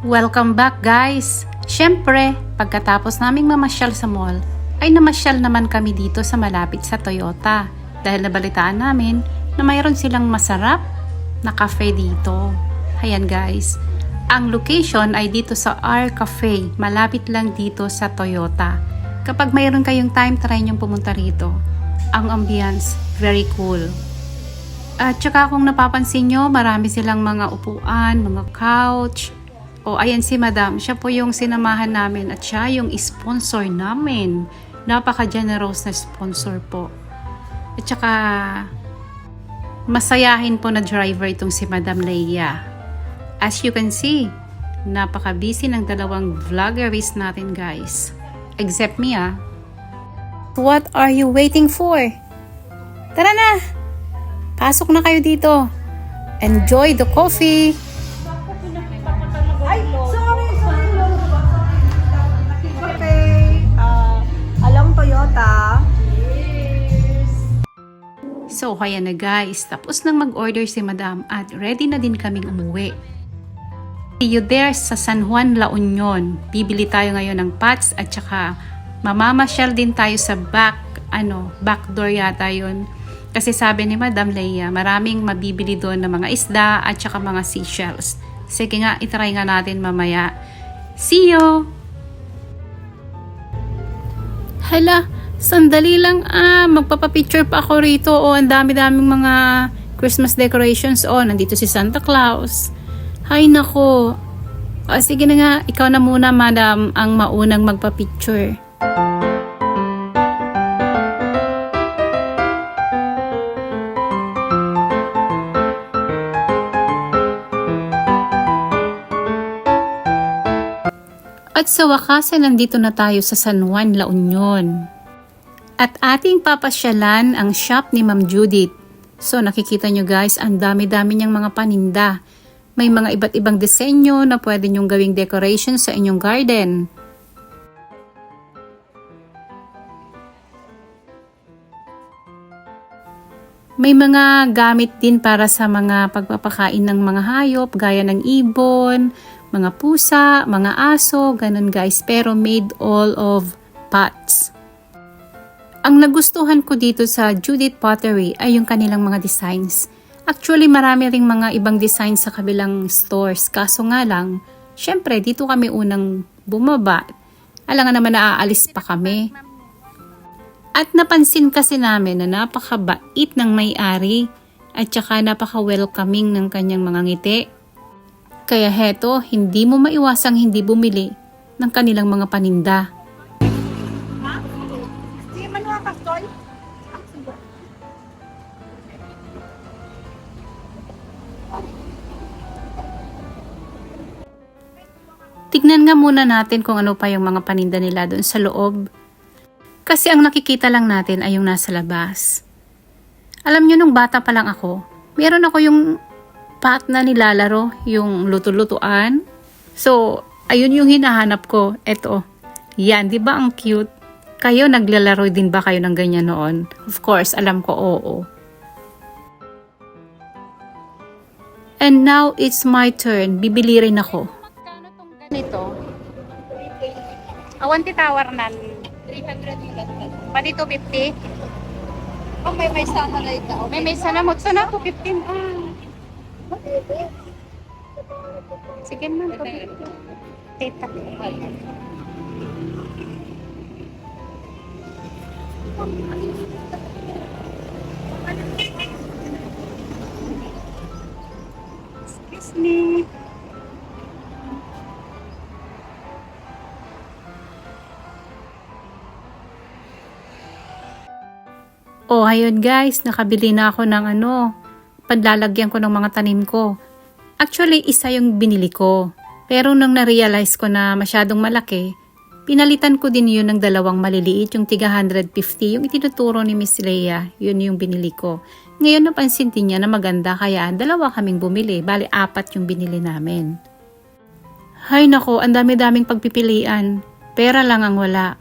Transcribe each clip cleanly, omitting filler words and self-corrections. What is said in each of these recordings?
Welcome back guys! Siyempre, pagkatapos naming mamasyal sa mall, ay namasyal naman kami dito sa malapit sa Toyota dahil nabalitaan namin na mayroon silang masarap na cafe dito. Ayan guys, ang location ay dito sa R Cafe, malapit lang dito sa Toyota. Kapag mayroon kayong time, try niyong pumunta rito. Ang ambience, very cool. At saka kung napapansin nyo, marami silang mga upuan, mga couch. O ayan si Madam, siya po yung sinamahan namin at siya yung sponsor namin. Napaka-generous na sponsor po. At saka masayahin po na driver itong si Madam Leia. As you can see, napaka-busy ng dalawang vloggeries natin guys. Except me What are you waiting for? Tara na! Pasok na kayo dito. Enjoy the coffee! Ay, sorry. Okay. Along Toyota. So, kaya na guys. Tapos nang mag-order si Madam at ready na din kaming umuwi. See you there sa San Juan, La Union. Bibili tayo ngayon ng pots at saka mamamasyal din tayo sa back door yata yun. Kasi sabi ni Madam Leia, maraming mabibili doon ng mga isda at saka mga seashells. Sige nga, itry nga natin mamaya. See you! Hala, sandali lang magpapapicture pa ako rito. Ang dami-daming mga Christmas decorations. Nandito si Santa Claus. Hay nako. Sige na nga, ikaw na muna Madam ang maunang magpapicture. At sa wakas ay nandito na tayo sa San Juan, La Union. At ating papasyalan ang shop ni Ma'am Judith. So nakikita nyo guys, ang dami-dami niyang mga paninda. May mga iba't ibang disenyo na pwede nyong gawing decoration sa inyong garden. May mga gamit din para sa mga pagpapakain ng mga hayop gaya ng ibon, mga pusa, mga aso, ganun guys, pero made all of pots. Ang nagustuhan ko dito sa Judith Pottery ay yung kanilang mga designs. Actually, marami ring mga ibang designs sa kabilang stores. Kaso nga lang, syempre, dito kami unang bumaba. Alangan naman na aalis pa kami. At napansin kasi namin na napakabait ng may-ari at saka napaka-welcoming ng kanyang mga ngiti. Kaya heto, hindi mo maiwasang hindi bumili ng kanilang mga paninda. Sige, manuha ka, Tol. Tignan nga muna natin kung ano pa yung mga paninda nila doon sa loob. Kasi ang nakikita lang natin ay yung nasa labas. Alam nyo, nung bata pa lang ako, meron ako yung pot na nilalaro, yung luto-lutuan. So, ayun yung hinahanap ko. Eto, yan, di ba ang cute? Kayo, naglalaro din ba kayo ng ganyan noon? Of course, alam ko, oo. And now, it's my turn. Bibili rin ako. Magkano tong ganito? Awanti tower nan. 300 ulit. Pati 250? May sana na ito. May sana mo. Sana 215. Sige man. Tita. Excuse me. Ayun guys, nakabili na ako ng panlalagyan ko ng mga tanim ko. Actually, isa yung binili ko. Pero nung na-realize ko na masyadong malaki, pinalitan ko din yun ng dalawang maliliit, yung tiga 150, yung itinuturo ni Miss Leia, yun yung binili ko. Ngayon napansin din niya na maganda, kaya dalawa kaming bumili, bali 4 yung binili namin. Hay nako, ang dami-daming pagpipilian, pera lang ang wala.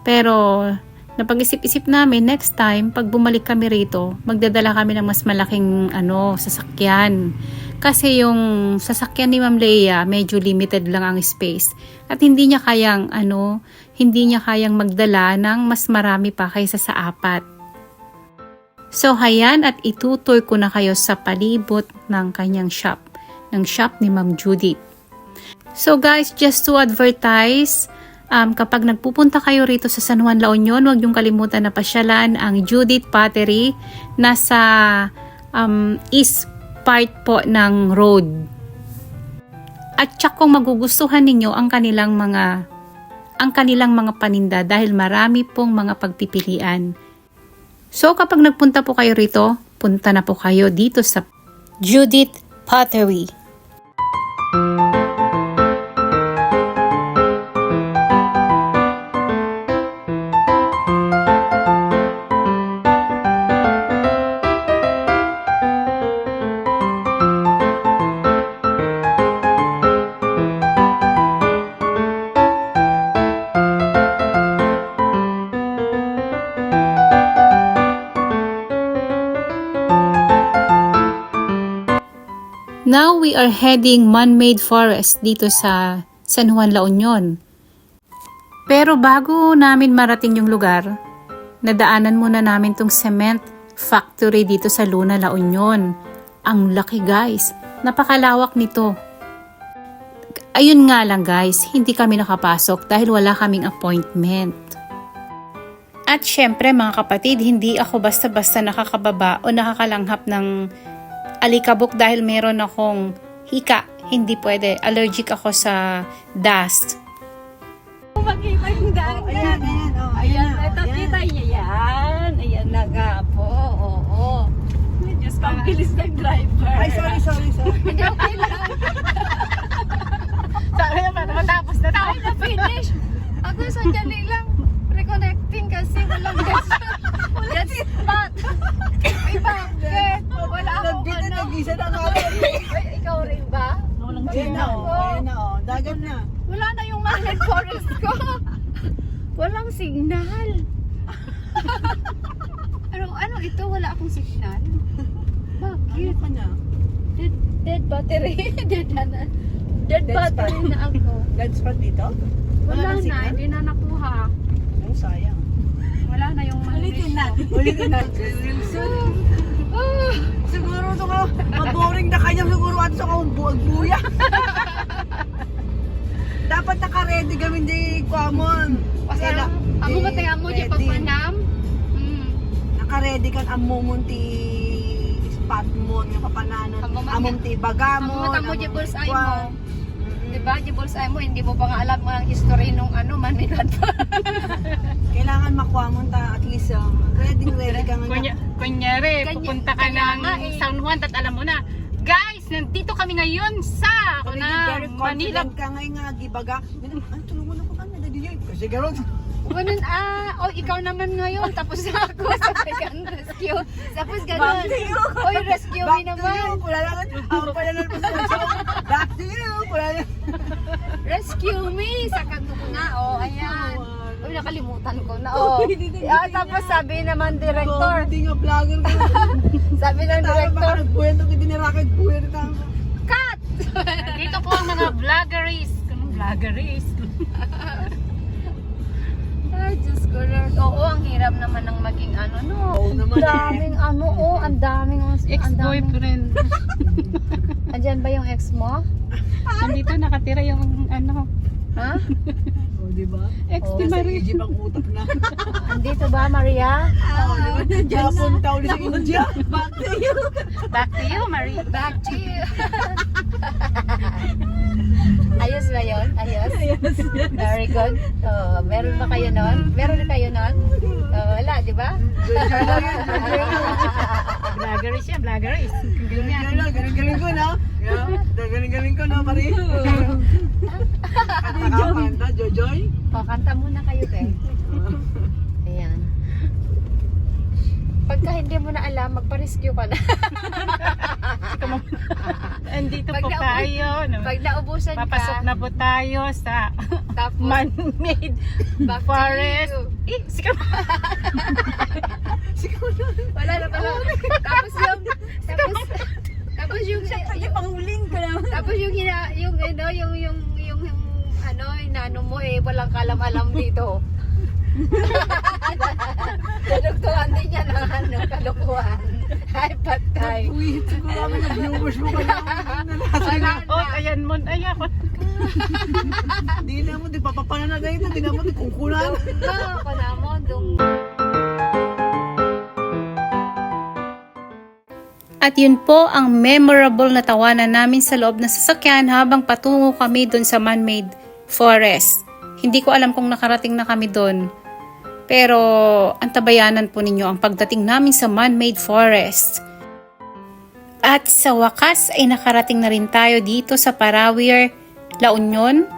Pero napag-isip-isip namin, next time, pag bumalik kami rito, magdadala kami ng mas malaking sasakyan. Kasi yung sasakyan ni Ma'am Leia, medyo limited lang ang space. At hindi niya kayang magdala ng mas marami pa kaysa sa 4. So, hayan at itutour ko na kayo sa palibot ng kanyang shop. Ng shop ni Ma'am Judith. So guys, just to advertise, kapag nagpupunta kayo rito sa San Juan, La Union, huwag niyong kalimutan na pasyalan ang Judith Pottery. Nasa east part po ng road. At tsak kung magugustuhan ninyo ang kanilang mga paninda dahil marami pong mga pagpipilian. So kapag nagpunta po kayo rito, punta na po kayo dito sa Judith Pottery. Now we are heading man-made forest dito sa San Juan, La Union. Pero bago namin marating yung lugar, nadaanan muna namin tong cement factory dito sa Luna, La Union. Ang laki guys, napakalawak nito. Ayun nga lang guys, hindi kami nakapasok dahil wala kaming appointment. At syempre mga kapatid, hindi ako basta-basta nakakababa o nakakalanghap ng alikabok dahil meron akong hika. Hindi pwede. Allergic ako sa dust. Makita yung daan. Ayan. Ito, kita niya yan. Ayan na nga po. Oo. Diyos ko, ang bilis ng driver. Ay, sorry. Hindi, okay lang. Sabi naman, matapos na tayo. Ay, na-finish. Ako, sandali lang. Reconnecting kasi walang gas spot. Ay, bakit? Wala akong Dito, ano. nag-isa na nga. Ay, ikaw rin ba? Ayan na, dagat na. Wala na yung magnet forest ko. Walang signal. ano ito? Wala akong signal. Bakit? Ano ka na? Dead battery. Dead Dead battery spot. na ako. Dead spot dito? Wala nang na, signal? hindi na nakuha. Ang sayang. Wala na yung Ulitin natin. Siguro ito ka, maboring na kanya siguro at sa kong buya. Dapat naka-ready kami di Kwamon. Amo ba tayo mo di papanam? Naka-ready kan amomon ti spot mo, nga papananon. Amom ti bagamon. Amo di bullseye mo. Diba, di bullseye mo, hindi mo pa nga alam ang history nung Manila pa. Kailangan makuha mo ta at least ready ka nga. Kunyari, Kanya- pupunta ka kaya ng nga eh. San Juan at alam mo na, guys, nandito kami ngayon sa Very Manila. confident ka ngayon nga, gibaga. Ay, tulungan ako kami, dadi yun. Kasi gano'n. Ganun, ikaw naman ngayon, tapos ako, sabi ganun, rescue. Tapos ganun, Back to you. oy, rescue me Back to naman. you. Wala lang. Ako pala na Back to you. Wala lang. Rescue me! Sa kanto ko na, ayan. Uy, nakalimutan ko na, tapos sabi naman director, Hindi nga vlogger ka. sabi ng Tama director, baka nagbuwento ka din ni Rocket Buwer ka. cut! Dito po ang mga vloggeries. Anong vloggeries? Ay, Diyos ko Lord. Oo, ang hirap naman ng maging no? Oo naman Ang daming ang daming, Ex-boyfriend. Andyan ba yung ex mo? Nandito nakatira yung Ha? O, di ba? ex ni Nasa Marie. Egypt ang utak na. Andito ba, Maria? Oo, di ba? Napunta ulit sa India. Back to you. Back to you, Marie. Back to you. Ayos ba yun? Ayos? Very good. Meron ba kayo nun? Meron na kayo nun? Wala, di ba? Vloggeries yan, vloggeries. Galing ko, no? Galing ko, no, Marie? Kanta, Jojoy? Kanta muna kayo, te. Ayan. Pagka hindi mo na alam, magpa-rescue ka na. Andito Pag po naubo- tayo. No? Pag naubusan Papasok ka, na po tayo sa tapos man-made back forest. to you. Sikap. Wala na pala. Tapos Tapos yung Panguling ka naman. tapos yung ano, inano mo walang kalam-alam dito. Kaluktuhan din niya ng ano, kalukuhan. Ay, patay. Uy, siguro kami nag-viewers mo kayo. Oh, ayan mo. Ay, ako. Di na mo, di papapananagay ito. Di na mo, di kungkulan. Ako na mo, At yun po ang memorable na tawanan namin sa loob ng sasakyan habang patungo kami doon sa man-made forest. Hindi ko alam kung nakarating na kami doon. Pero antabayanan po ninyo ang pagdating namin sa man-made forest. At sa wakas ay nakarating na rin tayo dito sa Paraweer, La Union,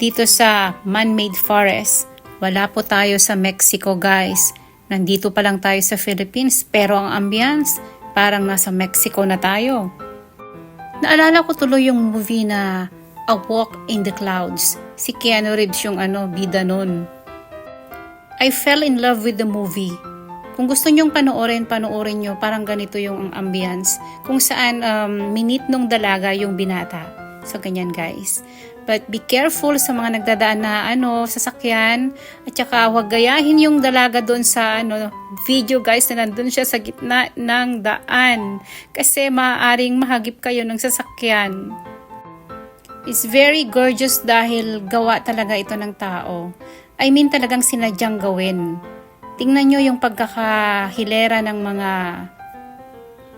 dito sa man-made forest. Wala po tayo sa Mexico, guys. Nandito pa lang tayo sa Philippines pero ang ambience parang nasa Mexico na tayo. Naalala ko tuloy yung movie na A Walk in the Clouds. Si Keanu Reeves yung bida nun. I fell in love with the movie. Kung gusto nyong panoorin nyo, parang ganito yung ambience. Kung saan minit nung dalaga yung binata. So, ganyan guys. But be careful sa mga nagdadaan na sasakyan. At saka huwag gayahin yung dalaga doon sa video guys na nandun siya sa gitna ng daan. Kasi maaaring mahagip kayo ng sasakyan. It's very gorgeous dahil gawa talaga ito ng tao. I mean talagang sinadyang gawin. Tingnan nyo yung pagkakahilera ng mga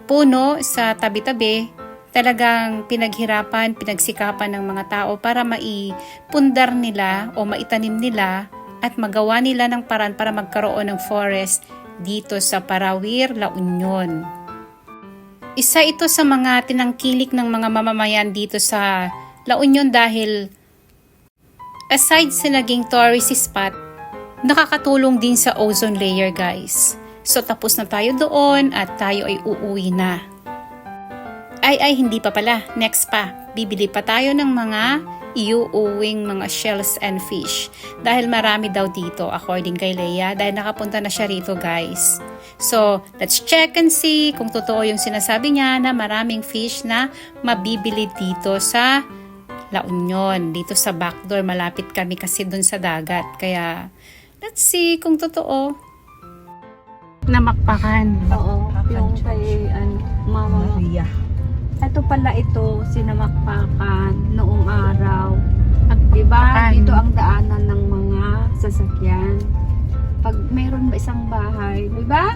puno sa tabi-tabi. Talagang pinaghirapan, pinagsikapan ng mga tao para maipundar nila o maitanim nila at magawa nila ng paraan para magkaroon ng forest dito sa Paraweer, La Union. Isa ito sa mga tinangkilik ng mga mamamayan dito sa La Union dahil aside sa naging tourist spot, nakakatulong din sa ozone layer guys. So tapos na tayo doon at tayo ay uuwi na. Ay hindi pa pala, next pa. Bibili pa tayo ng mga iuuwing mga shells and fish. Dahil marami daw dito according kay Leia dahil nakapunta na siya rito guys. So let's check and see kung totoo yung sinasabi niya na maraming fish na mabibili dito sa La Union, dito sa backdoor. Malapit kami kasi dun sa dagat. Kaya, let's see kung totoo. Namakpakan. Oo, yung kay Mama Maria. Ito pala ito, sinamakpakan noong araw. Diba? Pakpan. Dito ang daanan ng mga sasakyan. Pag mayroon ba isang bahay, diba?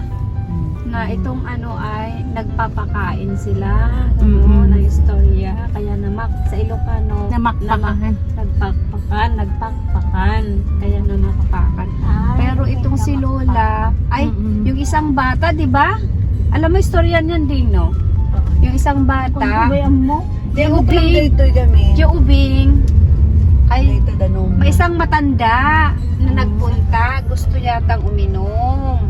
Na itong ay nagpapakain sila. Na istorya. Kaya sa Ilocano, Namakpakan. nagpakpakan. Kaya namakpakan. Pero itong si Lola, yung isang bata, diba? Alam mo istorya niyan din, no? Yung isang bata, yung ubing, ay may isang matanda na nagpunta, gusto yatang uminom.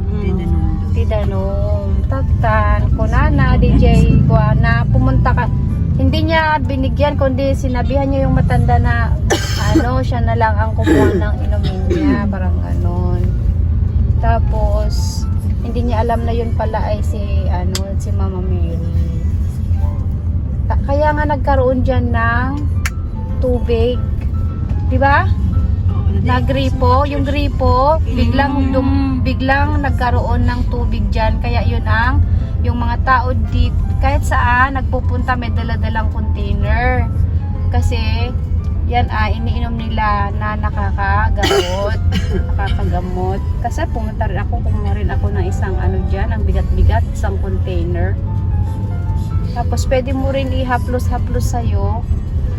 Tidanom. Tagtan, kunana, DJ, kuana, pumunta ka. Hindi niya binigyan, kundi sinabihan niya yung matanda na siya na lang ang kumuha ng inumin niya, parang ganon. Tapos, hindi niya alam na yun pala ay si Mama Mary. Kaya nga nagkaroon dyan ng tubig. Diba? Nagripo, yung gripo, biglang nagkaroon ng tubig dyan. Kaya yun yung mga tao dito, kahit saan, nagpupunta may dala-dalang container. Kasi, yan iniinom nila na nakakagamot. Kasi pumunta rin ako, kumuha rin ako ng isang dyan, ang bigat-bigat, isang container. Tapos pwede mo rin ihaplos-haplos sa'yo.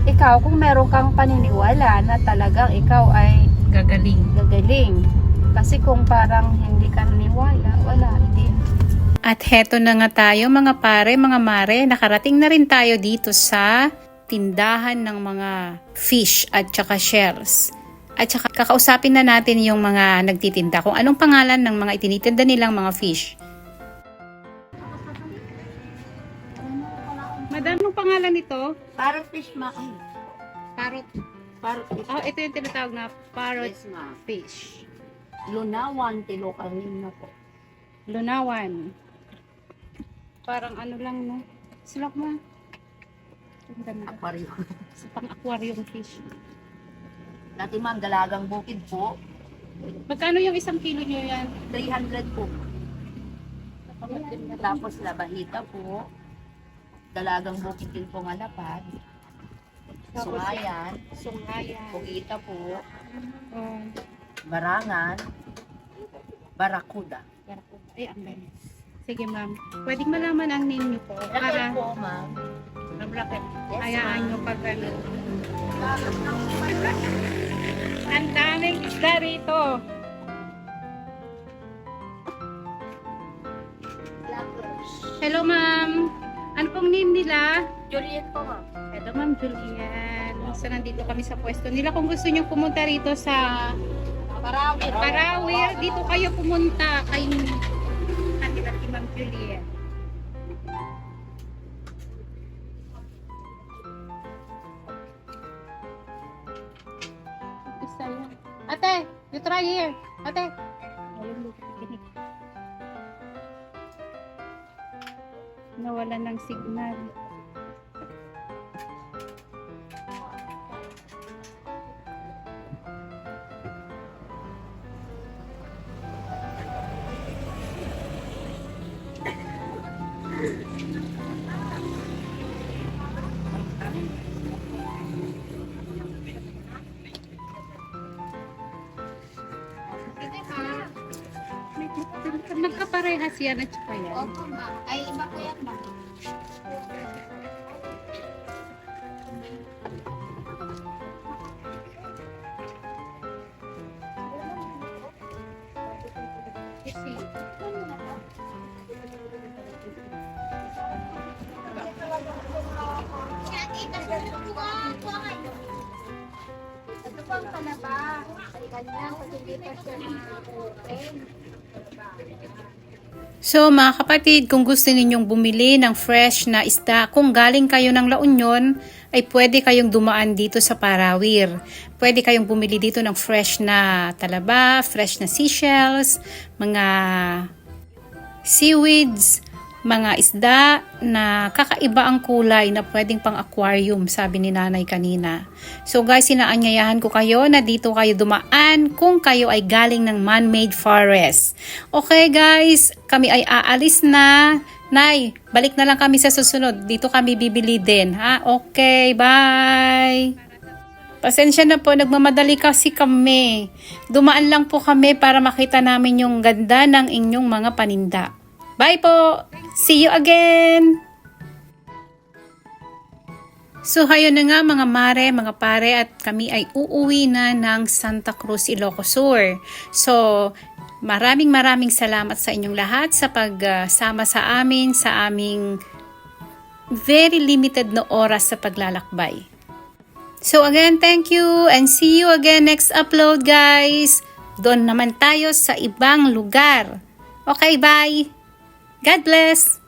Ikaw, kung meron kang paniniwala na talagang ikaw ay gagaling. Kasi kung parang hindi ka naniwala, wala din. At heto na nga tayo mga pare, mga mare, nakarating na rin tayo dito sa tindahan ng mga fish at saka shells. At saka kakausapin na natin yung mga nagtitinda kung anong pangalan ng mga itinitinda nilang mga fish. Madam, anong pangalan nito? Parang fish maki. Parrot. Parang fish. Oh, ito yung tinatawag na parrot Yes, ma'am. fish. Lunawan, local name na po. Lunawan. Parang lang, no? Silak mo. Ang ganda. Aquarium. Sa pang-aquarium fish. Dati ma'am, dalagang bukid po. Magkano yung 1 kilo nyo yan? 300 po. Tapos labahita po. Dalagang bukid din po nga lapad. Sungayan. Sungayan. Pugita po. Oh, Barangan. Barakuda. ay, ang ganda. Sige, ma'am. Pwedeng malaman ang name nyo po Para para po ma'am. Yes, hayaan ma'am. nyo pag ano. Ang daming isda rito. Hello, ma'am. Ano pong name nila? Juliet po ma'am. Hello, ma'am Julian. So, nandito kami sa pwesto nila. Kung gusto nyo pumunta rito sa Parawir, dito kayo pumunta kay kanila si Ma'am Julian. Ate, you try here. Ate. Nawala ng signal. Magkaparehas yan at saka yan. Opo, ma'am. Ay, iba po yan, ma'am. Ito po ang panaba. Ay, ganyan. Pag hindi pa siya na-open. So mga kapatid, kung gusto ninyong bumili ng fresh na isda, kung galing kayo ng La Union, ay pwede kayong dumaan dito sa Parawir. Pwede kayong bumili dito ng fresh na talaba, fresh na seashells, mga seaweeds, mga isda na kakaiba ang kulay na pwedeng pang aquarium, sabi ni nanay kanina. So guys, sinaanyayahan ko kayo na dito kayo dumaan kung kayo ay galing ng man-made forest. Okay guys, kami ay aalis na. Nay, balik na lang kami sa susunod. Dito kami bibili din, ha? Okay, bye! Pasensya na po, nagmamadali kasi kami. Dumaan lang po kami para makita namin yung ganda ng inyong mga paninda. Bye po! See you again! So, hayon na nga mga mare, mga pare, at kami ay uuwi na ng Santa Cruz, Ilocos Sur. So, maraming salamat sa inyong lahat sa pagsama sa amin, sa aming very limited na oras sa paglalakbay. So again, thank you and see you again next upload guys. Doon naman tayo sa ibang lugar. Okay, bye! God bless!